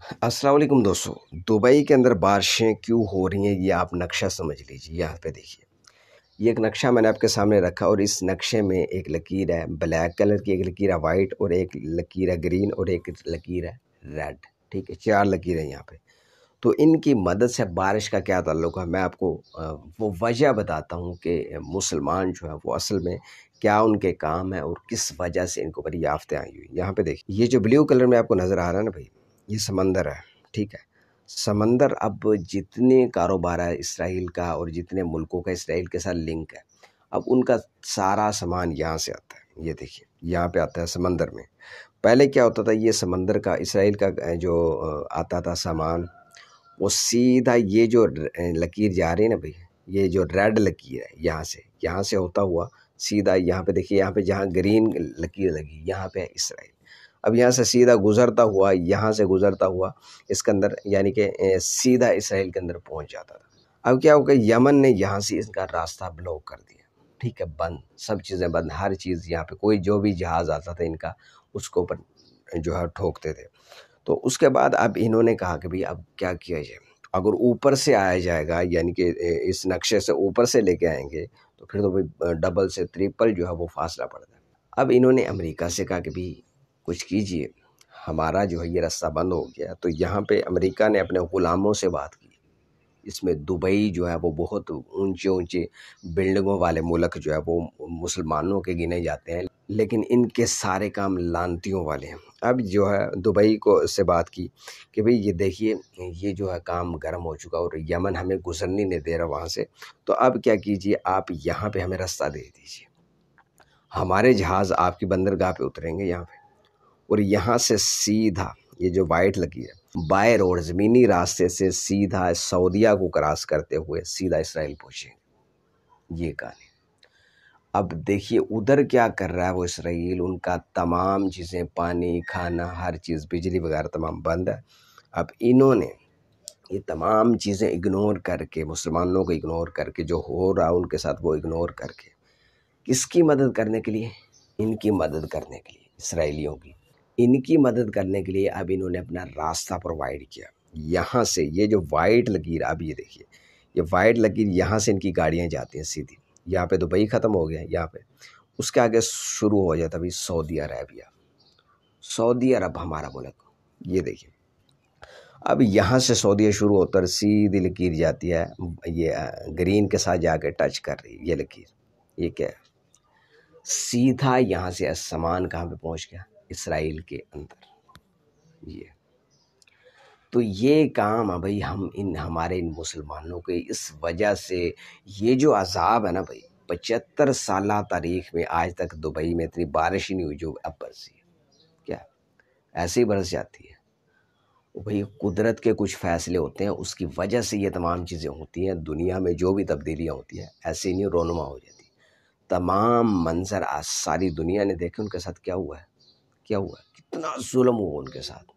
अस्सलाम वालेकुम दोस्तों। दुबई के अंदर बारिशें क्यों हो रही हैं, ये आप नक्शा समझ लीजिए। यहाँ पे देखिए, ये एक नक्शा मैंने आपके सामने रखा और इस नक्शे में एक लकीर है ब्लैक कलर की, एक लकीर है वाइट और एक लकीर है ग्रीन और एक लकीर है रेड। ठीक है, 4 लकीर है यहाँ पे। तो इनकी मदद से बारिश का क्या ताल्लुक है, मैं आपको वो वजह बताता हूँ कि मुसलमान जो है वो असल में क्या उनके काम है और किस वजह से इनको बड़ी आफतें आई हुई। यहाँ पे देखिए, ये जो ब्लू कलर में आपको नज़र आ रहा है ना भाई, ये समंदर है। ठीक है, समंदर अब जितने कारोबार है इसराइल का और जितने मुल्कों का इसराइल के साथ लिंक है, अब उनका सारा सामान यहाँ से आता है। ये देखिए, यहाँ पे आता है समंदर में। पहले क्या होता था, ये समंदर का इसराइल का जो आता था सामान, वो सीधा ये जो लकीर जा रही है ना भाई, ये जो रेड लकीर है यहाँ से होता हुआ सीधा यहाँ पे देखिए, यहाँ पे जहाँ ग्रीन लकीर लगी यहाँ पे है इसराइल। अब यहाँ से सीधा गुजरता हुआ, यहाँ से गुजरता हुआ इसके अंदर यानी कि सीधा इसराइल के अंदर पहुँच जाता था। अब क्या हो गया, यमन ने यहाँ से इसका रास्ता ब्लॉक कर दिया। ठीक है, बंद, सब चीज़ें बंद, हर चीज़ यहाँ पे कोई जो भी जहाज़ आता था इनका उसको ऊपर जो है ठोकते थे। तो उसके बाद अब इन्होंने कहा कि भाई अब क्या किया जाए, अगर ऊपर से आया जाएगा यानी कि इस नक्शे से ऊपर से लेके आएंगे तो फिर तो भाई डबल से ट्रिपल जो है वो फासला पड़ता है। अब इन्होंने अमेरिका से कहा कि भाई कुछ कीजिए, हमारा जो है ये रास्ता बंद हो गया। तो यहाँ पे अमेरिका ने अपने ग़ुलामों से बात की। इसमें दुबई जो है वो बहुत ऊंचे ऊंचे बिल्डिंगों वाले मुल्क जो है वो मुसलमानों के गिने जाते हैं, लेकिन इनके सारे काम लानतियों वाले हैं। अब जो है दुबई को से बात की कि भाई ये देखिए, ये जो है काम गर्म हो चुका और यमन हमें गुजरने नहीं दे रहा वहाँ से, तो अब क्या कीजिए, आप यहाँ पे हमें रास्ता दे दीजिए, हमारे जहाज़ आपकी बंदरगाह पे उतरेंगे यहाँ पे और यहाँ से सीधा ये जो वाइट लगी है बाय रोड ज़मीनी रास्ते से सीधा सऊदीया को क्रॉस करते हुए सीधा इसराइल पहुँचेंगे। ये कहानी। अब देखिए उधर क्या कर रहा है वो इसराइल, उनका तमाम चीज़ें, पानी, खाना, हर चीज़, बिजली वगैरह तमाम बंद है। अब इन्होंने ये तमाम चीज़ें इग्नोर करके, मुसलमानों को इग्नोर करके, जो हो रहा है उनके साथ वो इग्नोर करके, किसकी मदद करने के लिए, इनकी मदद करने के लिए, इसराइलियों की, इनकी मदद करने के लिए अब इन्होंने अपना रास्ता प्रोवाइड किया। यहाँ से ये जो वाइट लकीर, अब ये देखिए, ये वाइट लकीर यहाँ से इनकी गाड़ियाँ जाती हैं सीधी। यहाँ पे दुबई ख़त्म हो गया, यहाँ पे उसके आगे शुरू हो जाता अभी सऊदी अरेबिया, सऊदी अरब हमारा मुल्क। ये देखिए, अब यहाँ से सऊदीया शुरू होकर सीधी लकीर जाती है, ये ग्रीन के साथ जाके टच कर रही है ये लकीर। ये क्या है, सीधा यहाँ से सामान कहाँ पे पहुँच गया, इसराइल के अंदर। ये तो ये काम है भाई, हम हमारे इन मुसलमानों के इस वजह से ये जो अजाब है ना भाई, 75 साल तारीख में आज तक दुबई में इतनी बारिश ही नहीं हुई जो अब बरसी है। क्या ऐसे ही बरस जाती है? भाई कुदरत के कुछ फैसले होते हैं, उसकी वजह से ये तमाम चीज़ें होती हैं। दुनिया में जो भी तब्दीलियाँ होती हैं ऐसे ही नहीं रोनुमा हो जाती। तमाम मंजर आज सारी दुनिया ने देखे, उनके साथ क्या हुआ है, क्या हुआ है, कितना जुल्म हुआ उनके साथ।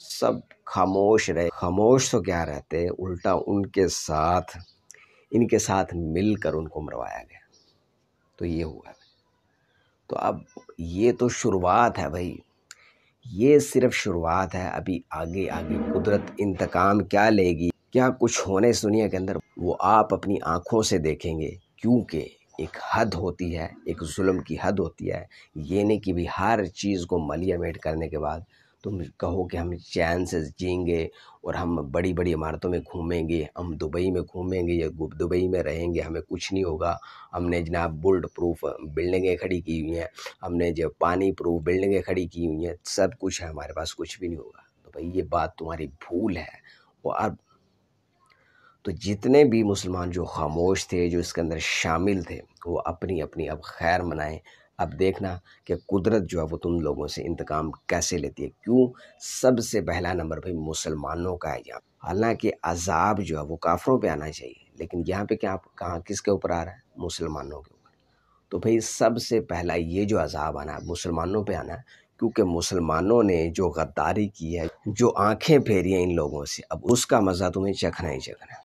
सब खामोश रहे, खामोश तो क्या रहते, उल्टा उनके साथ, इनके साथ मिलकर उनको मरवाया गया। तो ये हुआ है। तो अब ये तो शुरुआत है भाई, ये सिर्फ शुरुआत है। अभी आगे आगे कुदरत इंतकाम क्या लेगी, क्या कुछ होने इस दुनिया के अंदर, वो आप अपनी आँखों से देखेंगे। क्योंकि एक हद होती है, एक जुल्म की हद होती है। ये नहीं कि भी हर चीज़ को मलिया मेट करने के बाद तुम कहो कि हम चैन से जिएंगे और हम बड़ी बड़ी इमारतों में घूमेंगे, हम दुबई में घूमेंगे या दुबई में रहेंगे, हमें कुछ नहीं होगा। हमने जनाब बुलेट प्रूफ बिल्डिंगें खड़ी की हुई हैं, हमने जो पानी प्रूफ बिल्डिंगें खड़ी की हुई हैं, सब कुछ है हमारे पास, कुछ भी नहीं होगा। तो भाई ये बात तुम्हारी भूल है। और अब तो जितने भी मुसलमान जो खामोश थे, जो इसके अंदर शामिल थे, वो अपनी अपनी अब खैर मनाएं। अब देखना कि कुदरत जो है वो तुम लोगों से इंतकाम कैसे लेती है। क्यों, सबसे पहला नंबर भाई मुसलमानों का है यहाँ। हालांकि अजाब जो है वो काफरों पे आना चाहिए, लेकिन यहाँ पे क्या, कहाँ किसके ऊपर आ रहा है, मुसलमानों के ऊपर। तो भाई सबसे पहला ये जो अजाब आना है मुसलमानों पे आना है, क्योंकि मुसलमानों ने जो गद्दारी की है, जो आंखें फेरी हैं इन लोगों से, अब उसका मज़ा तुम्हें चखना ही चखना है।